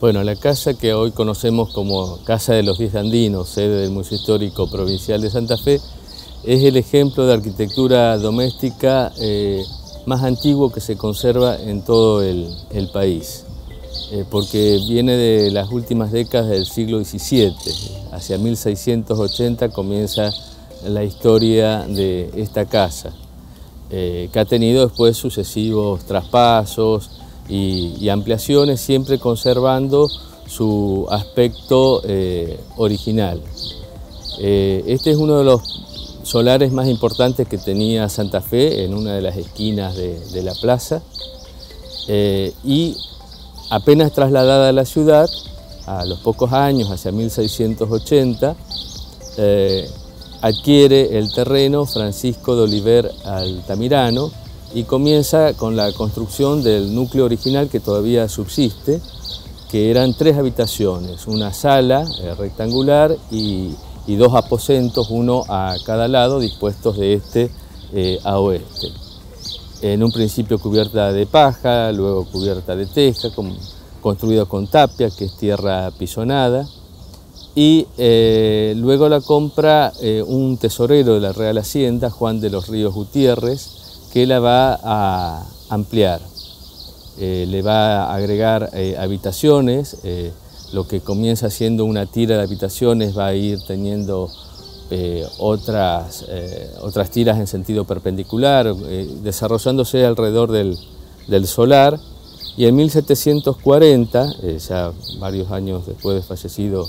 Bueno, la casa que hoy conocemos como Casa de los 10 Andinos, sede del Museo Histórico Provincial de Santa Fe, es el ejemplo de arquitectura doméstica más antiguo que se conserva en todo el país, porque viene de las últimas décadas del siglo XVII. Hacia 1680 comienza la historia de esta casa, que ha tenido después sucesivos traspasos y ampliaciones, siempre conservando su aspecto original. Este es uno de los solares más importantes que tenía Santa Fe en una de las esquinas de la plaza, y apenas trasladada a la ciudad, a los pocos años, hacia 1680, adquiere el terreno Francisco de Oliver Altamirano y comienza con la construcción del núcleo original que todavía subsiste, que eran 3 habitaciones, una sala rectangular y 2 aposentos, uno a cada lado, dispuestos de este a oeste. En un principio cubierta de paja, luego cubierta de teja, construido con tapia, que es tierra pisonada, y luego la compra un tesorero de la Real Hacienda, Juan de los Ríos Gutiérrez, que la va a ampliar. Le va a agregar habitaciones. Lo que comienza siendo una tira de habitaciones va a ir teniendo otras tiras en sentido perpendicular, desarrollándose alrededor del solar, y en 1740, ya varios años después de fallecido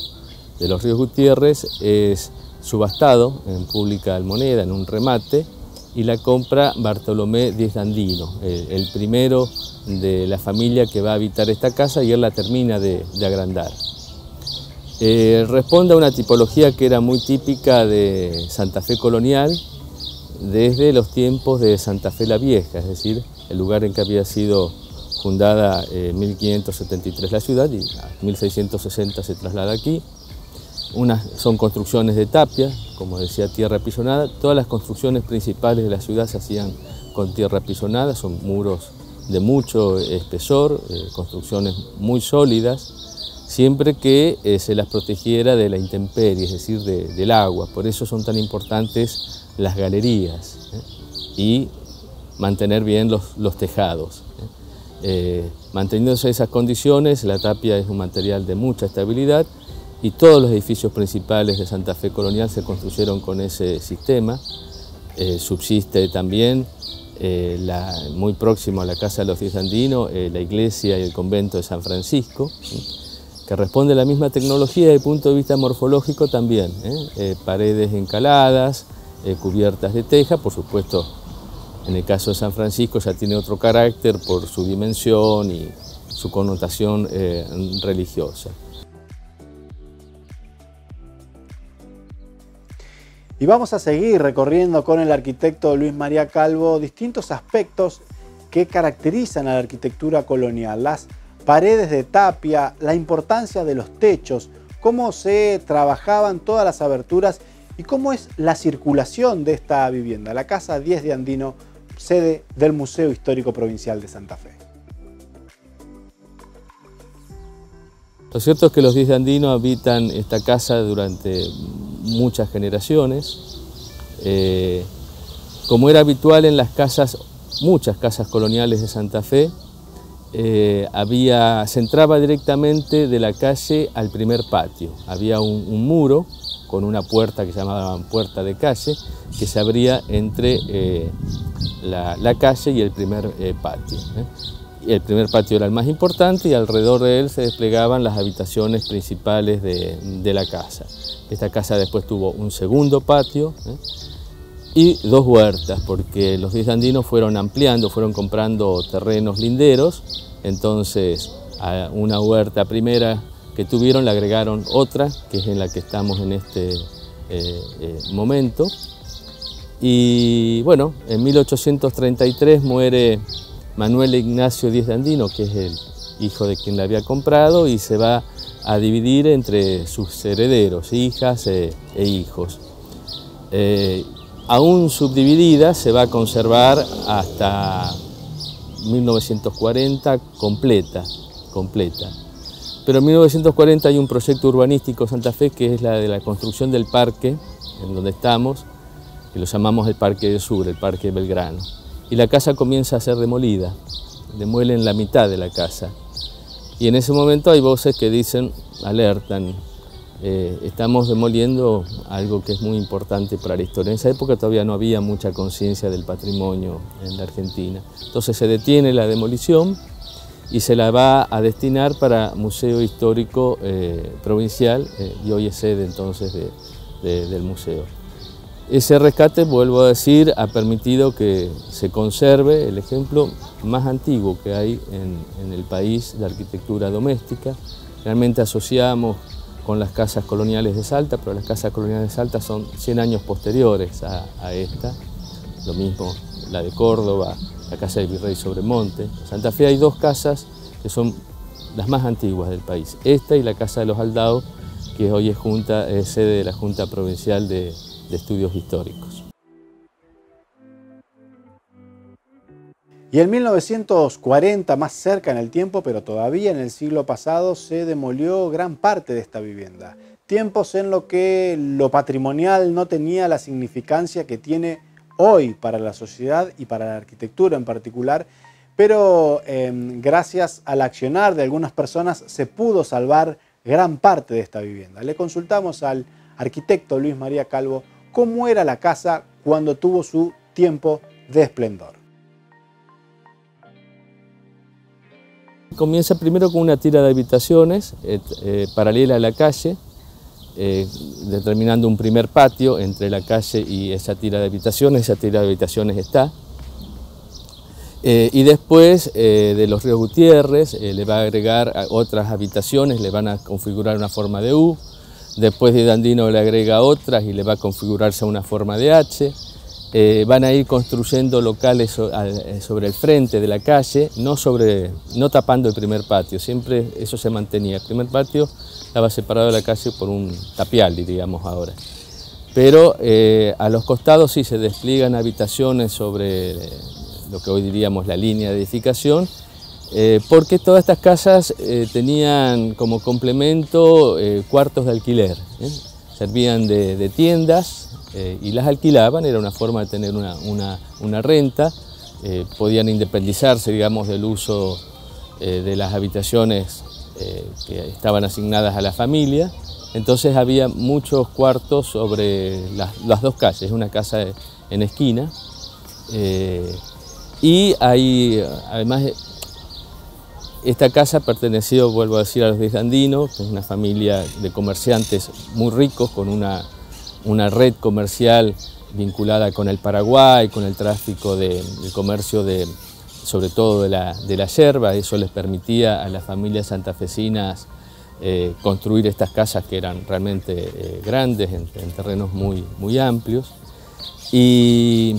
de los Ríos Gutiérrez, es subastado en pública almoneda, en un remate, y la compra Bartolomé Díez de Andino, el primero de la familia que va a habitar esta casa, y él la termina de agrandar. Responde a una tipología que era muy típica de Santa Fe colonial desde los tiempos de Santa Fe la Vieja, es decir, el lugar en que había sido fundada en 1573 la ciudad, y en 1660 se traslada aquí. Son construcciones de tapia, como decía, tierra pisonada. Todas las construcciones principales de la ciudad se hacían con tierra pisonada, son muros de mucho espesor, construcciones muy sólidas, siempre que se las protegiera de la intemperie, es decir, del agua. Por eso son tan importantes las galerías y mantener bien los tejados. Manteniéndose esas condiciones, la tapia es un material de mucha estabilidad, y todos los edificios principales de Santa Fe colonial se construyeron con ese sistema. Subsiste también muy próximo a la Casa de los 10 Andinos, la iglesia y el convento de San Francisco, que responde a la misma tecnología desde el punto de vista morfológico también. Paredes encaladas, cubiertas de teja, por supuesto, en el caso de San Francisco ya tiene otro carácter por su dimensión y su connotación religiosa. Y vamos a seguir recorriendo con el arquitecto Luis María Calvo distintos aspectos que caracterizan a la arquitectura colonial. Las paredes de tapia, la importancia de los techos, cómo se trabajaban todas las aberturas y cómo es la circulación de esta vivienda. La Casa 10 de Andino, sede del Museo Histórico Provincial de Santa Fe. Lo cierto es que los 10 de Andino habitan esta casa durante muchas generaciones. Como era habitual en las casas, muchas casas coloniales de Santa Fe, se entraba directamente de la calle al primer patio. Había un muro con una puerta que llamaban puerta de calle, que se abría entre la calle y el primer patio. El primer patio era el más importante y alrededor de él se desplegaban las habitaciones principales de la casa. Esta casa después tuvo un segundo patio y 2 huertas, porque los 10 andinos fueron ampliando, fueron comprando terrenos linderos, entonces a una huerta primera que tuvieron le agregaron otra, que es en la que estamos en este momento. Y bueno, en 1833 muere Manuel Ignacio Díez de Andino, que es el hijo de quien la había comprado, y se va a dividir entre sus herederos, hijas e hijos. Aún subdividida, se va a conservar hasta 1940 completa. Pero en 1940 hay un proyecto urbanístico en Santa Fe que es la de la construcción del parque, en donde estamos, que lo llamamos el Parque del Sur, el Parque Belgrano. Y la casa comienza a ser demolida, demuelen la mitad de la casa. Y en ese momento hay voces que dicen, alertan, estamos demoliendo algo que es muy importante para la historia. En esa época todavía no había mucha conciencia del patrimonio en la Argentina. Entonces se detiene la demolición y se la va a destinar para Museo Histórico Provincial y hoy es sede entonces del museo. Ese rescate, vuelvo a decir, ha permitido que se conserve el ejemplo más antiguo que hay en el país de arquitectura doméstica. Realmente asociamos con las casas coloniales de Salta, pero las casas coloniales de Salta son 100 años posteriores a esta. Lo mismo la de Córdoba, la casa del Virrey Sobremonte. En Santa Fe hay dos casas que son las más antiguas del país. Esta y la Casa de los Aldaos, que hoy es sede de la Junta Provincial de Estudios Históricos. Y en 1940, más cerca en el tiempo, pero todavía en el siglo pasado, se demolió gran parte de esta vivienda. Tiempos en los que lo patrimonial no tenía la significancia que tiene hoy para la sociedad y para la arquitectura en particular, pero gracias al accionar de algunas personas se pudo salvar gran parte de esta vivienda. Le consultamos al arquitecto Luis María Calvo cómo era la casa cuando tuvo su tiempo de esplendor. Comienza primero con una tira de habitaciones paralela a la calle, determinando un primer patio entre la calle y esa tira de habitaciones. Esa tira de habitaciones está. Y después de los Ríos Gutiérrez le va a agregar otras habitaciones, le van a configurar una forma de U. Después de Dandino le agrega otras y le va a configurarse una forma de H. Van a ir construyendo locales sobre el frente de la calle, no tapando el primer patio, siempre eso se mantenía. El primer patio estaba separado de la calle por un tapial, diríamos ahora. Pero a los costados sí se despliegan habitaciones sobre lo que hoy diríamos la línea de edificación, porque todas estas casas tenían como complemento cuartos de alquiler, servían de tiendas y las alquilaban, era una forma de tener una renta, podían independizarse, digamos, del uso de las habitaciones que estaban asignadas a la familia. Entonces había muchos cuartos sobre las dos calles, una casa en esquina, y ahí además esta casa perteneció, vuelvo a decir, a los de Dandino, que es una familia de comerciantes muy ricos con una red comercial vinculada con el Paraguay, con el tráfico del comercio sobre todo de la yerba. Eso les permitía a las familias santafesinas construir estas casas que eran realmente grandes, en terrenos muy amplios. Y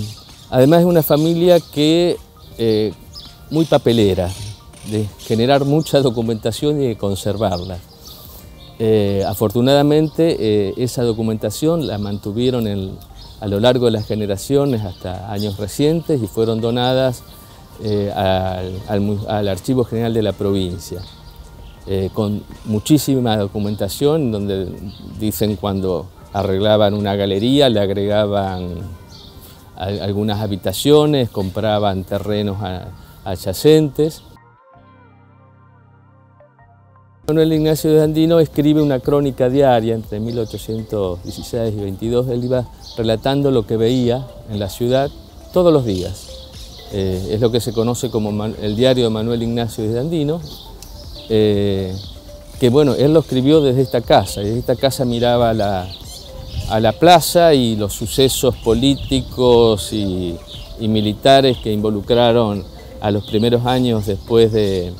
además es una familia que muy papelera, de generar mucha documentación y de conservarla. Afortunadamente esa documentación la mantuvieron a lo largo de las generaciones hasta años recientes y fueron donadas al Archivo General de la provincia, con muchísima documentación, donde dicen cuando arreglaban una galería le agregaban algunas habitaciones, compraban terrenos adyacentes. Manuel Ignacio de Dandino escribe una crónica diaria entre 1816 y 22. Él iba relatando lo que veía en la ciudad todos los días. Es lo que se conoce como el diario de Manuel Ignacio de Dandino, que bueno, él lo escribió desde esta casa, y desde esta casa miraba a la plaza y los sucesos políticos y militares que involucraron a los primeros años después de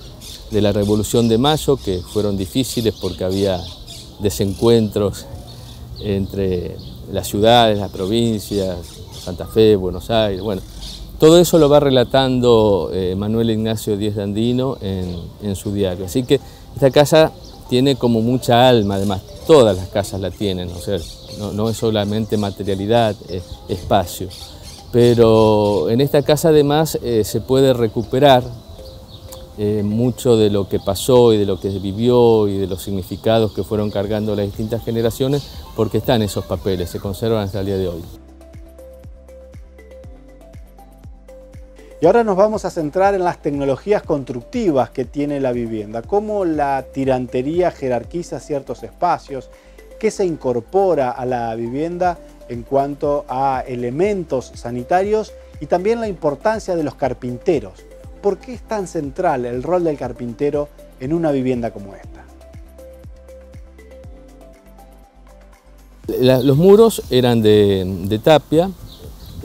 la Revolución de Mayo, que fueron difíciles porque había desencuentros entre las ciudades, las provincias, Santa Fe, Buenos Aires, bueno. Todo eso lo va relatando Manuel Ignacio Díez Dandino en su diario. Así que esta casa tiene como mucha alma, además todas las casas la tienen, o sea, no es solamente materialidad, es espacio. Pero en esta casa además se puede recuperar mucho de lo que pasó y de lo que vivió y de los significados que fueron cargando las distintas generaciones, porque están esos papeles, se conservan hasta el día de hoy. Y ahora nos vamos a centrar en las tecnologías constructivas que tiene la vivienda, cómo la tirantería jerarquiza ciertos espacios, qué se incorpora a la vivienda en cuanto a elementos sanitarios y también la importancia de los carpinteros. ¿Por qué es tan central el rol del carpintero en una vivienda como esta? Los muros eran de tapia.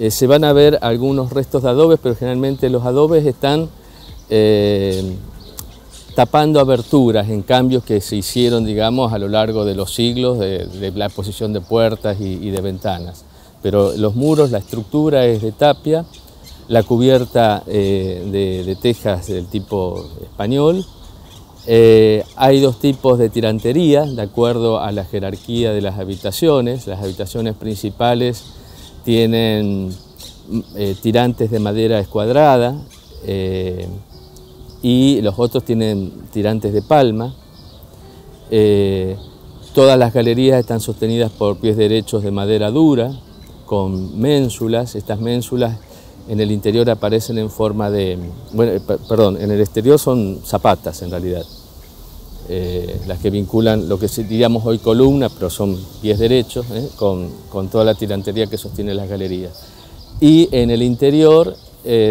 Se van a ver algunos restos de adobes, pero generalmente los adobes están tapando aberturas en cambios que se hicieron, digamos, a lo largo de los siglos de la posición de puertas y de ventanas. Pero los muros, la estructura es de tapia, la cubierta de tejas del tipo español. Hay dos tipos de tirantería, de acuerdo a la jerarquía de las habitaciones. Las habitaciones principales tienen tirantes de madera escuadrada y los otros tienen tirantes de palma. Todas las galerías están sostenidas por pies derechos de madera dura, con ménsulas. Estas ménsulas en el interior aparecen en forma de... Bueno, perdón, en el exterior son zapatas en realidad. Las que vinculan lo que diríamos hoy columna, pero son pies derechos, con toda la tirantería que sostiene las galerías. Y en el interior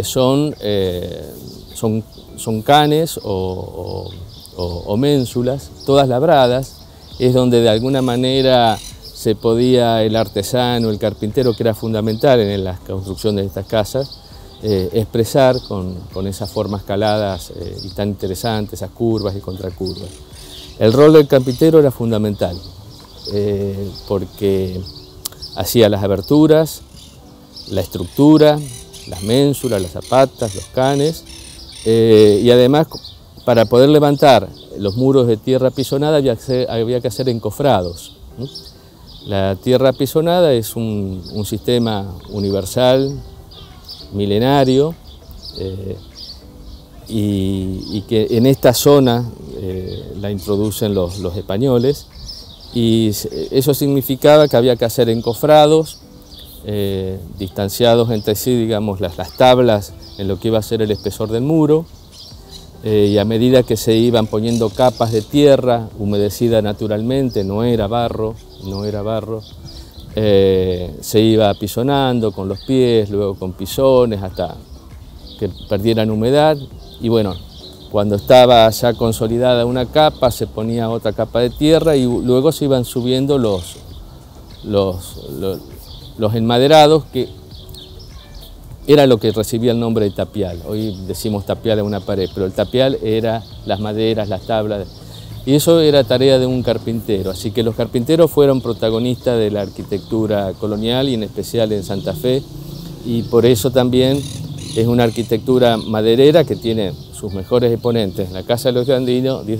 son canes o ménsulas, todas labradas. Es donde de alguna manera se podía el artesano, el carpintero, que era fundamental en la construcción de estas casas, expresar con esas formas caladas y tan interesantes, esas curvas y contracurvas. El rol del carpintero era fundamental, porque hacía las aberturas, la estructura, las ménsulas, las zapatas, los canes, y además para poder levantar los muros de tierra apisonada había que hacer encofrados. La tierra apisonada es un sistema universal, milenario, y que en esta zona la introducen los españoles, y eso significaba que había que hacer encofrados, distanciados entre sí, digamos, las tablas en lo que iba a ser el espesor del muro, y a medida que se iban poniendo capas de tierra humedecida naturalmente, no era barro, se iba apisonando con los pies, luego con pisones, hasta que perdieran humedad. Y bueno, cuando estaba ya consolidada una capa, se ponía otra capa de tierra y luego se iban subiendo los enmaderados, que era lo que recibía el nombre de tapial. Hoy decimos tapial a una pared, pero el tapial era las maderas, las tablas, y eso era tarea de un carpintero. Así que los carpinteros fueron protagonistas de la arquitectura colonial y en especial en Santa Fe, y por eso también es una arquitectura maderera que tiene sus mejores exponentes, la Casa de los Díaz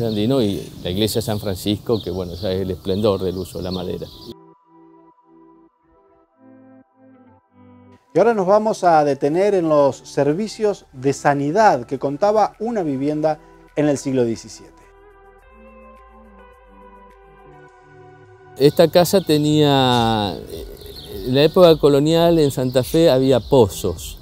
Andino y la Iglesia de San Francisco, que bueno, ya es el esplendor del uso de la madera. Y ahora nos vamos a detener en los servicios de sanidad que contaba una vivienda en el siglo XVII. Esta casa tenía, en la época colonial en Santa Fe había pozos.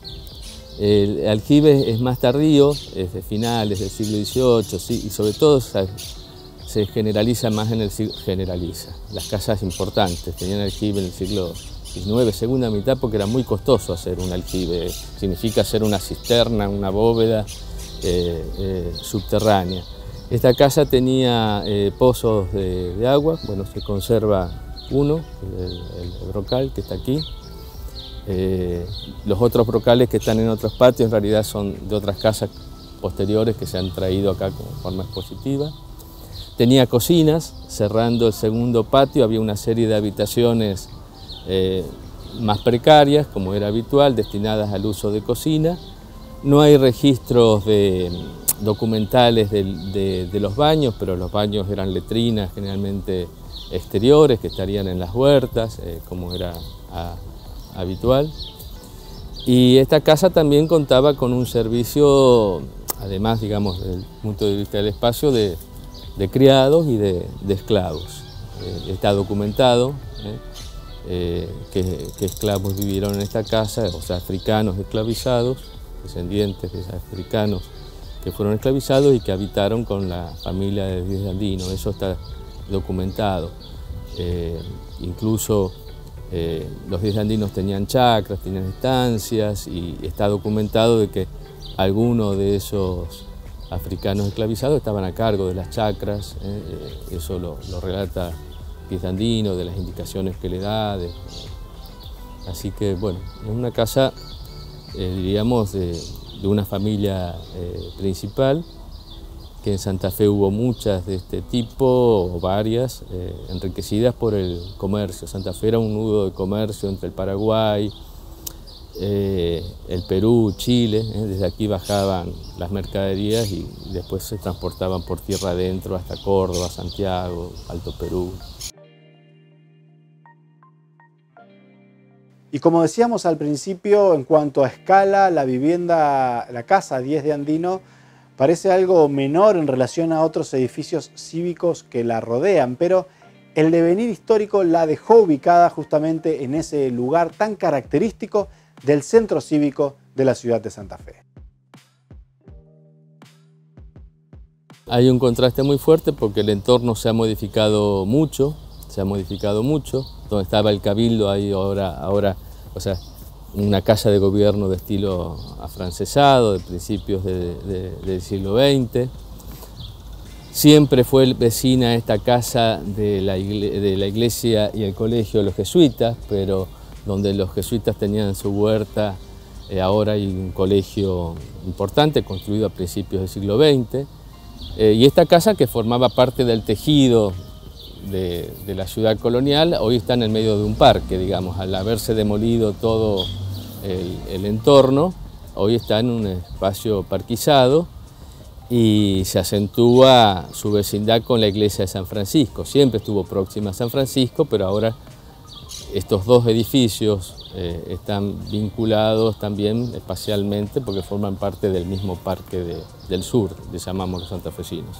El aljibe es más tardío, es de finales del siglo XVIII, sí, y sobre todo se generaliza más en el siglo... Las casas importantes tenían aljibe en el siglo XIX, segunda mitad, porque era muy costoso hacer un aljibe. Significa hacer una cisterna, una bóveda subterránea. Esta casa tenía pozos de agua. Bueno, se conserva uno, el brocal que está aquí. Los otros brocales que están en otros patios en realidad son de otras casas posteriores que se han traído acá con forma expositiva. Tenía cocinas, cerrando el segundo patio había una serie de habitaciones más precarias, como era habitual, destinadas al uso de cocina. No hay registros documentales de los baños, pero los baños eran letrinas generalmente exteriores que estarían en las huertas, como era habitual. Y esta casa también contaba con un servicio además, digamos, desde el punto de vista del espacio, de criados y de esclavos. Está documentado que esclavos vivieron en esta casa, o sea, africanos esclavizados, descendientes de africanos que fueron esclavizados y que habitaron con la familia de 10 de Andino. Eso está documentado. Incluso los 10 andinos tenían chacras, tenían estancias, y está documentado de que algunos de esos africanos esclavizados estaban a cargo de las chacras. Eso lo relata 10 de Andino, de las indicaciones que le da. Así que bueno, es una casa, diríamos, de una familia principal, que en Santa Fe hubo muchas de este tipo, o varias, enriquecidas por el comercio. Santa Fe era un nudo de comercio entre el Paraguay, el Perú, Chile. Desde aquí bajaban las mercaderías y después se transportaban por tierra adentro hasta Córdoba, Santiago, Alto Perú. Y como decíamos al principio, en cuanto a escala, la casa 10 de Andino parece algo menor en relación a otros edificios cívicos que la rodean, pero el devenir histórico la dejó ubicada justamente en ese lugar tan característico del centro cívico de la ciudad de Santa Fe. Hay un contraste muy fuerte porque el entorno se ha modificado mucho, Donde estaba el cabildo, ahí ahora, o sea, una casa de gobierno de estilo afrancesado, de principios del siglo XX. Siempre fue vecina esta casa de la iglesia y el colegio de los jesuitas, pero donde los jesuitas tenían su huerta, ahora hay un colegio importante construido a principios del siglo XX. Y esta casa, que formaba parte del tejido de la ciudad colonial, hoy está en el medio de un parque, digamos. Al haberse demolido todo el entorno, hoy está en un espacio parquizado y se acentúa su vecindad con la iglesia de San Francisco. Siempre estuvo próxima a San Francisco, pero ahora estos dos edificios están vinculados también espacialmente porque forman parte del mismo parque del sur, le llamamos los santafesinos.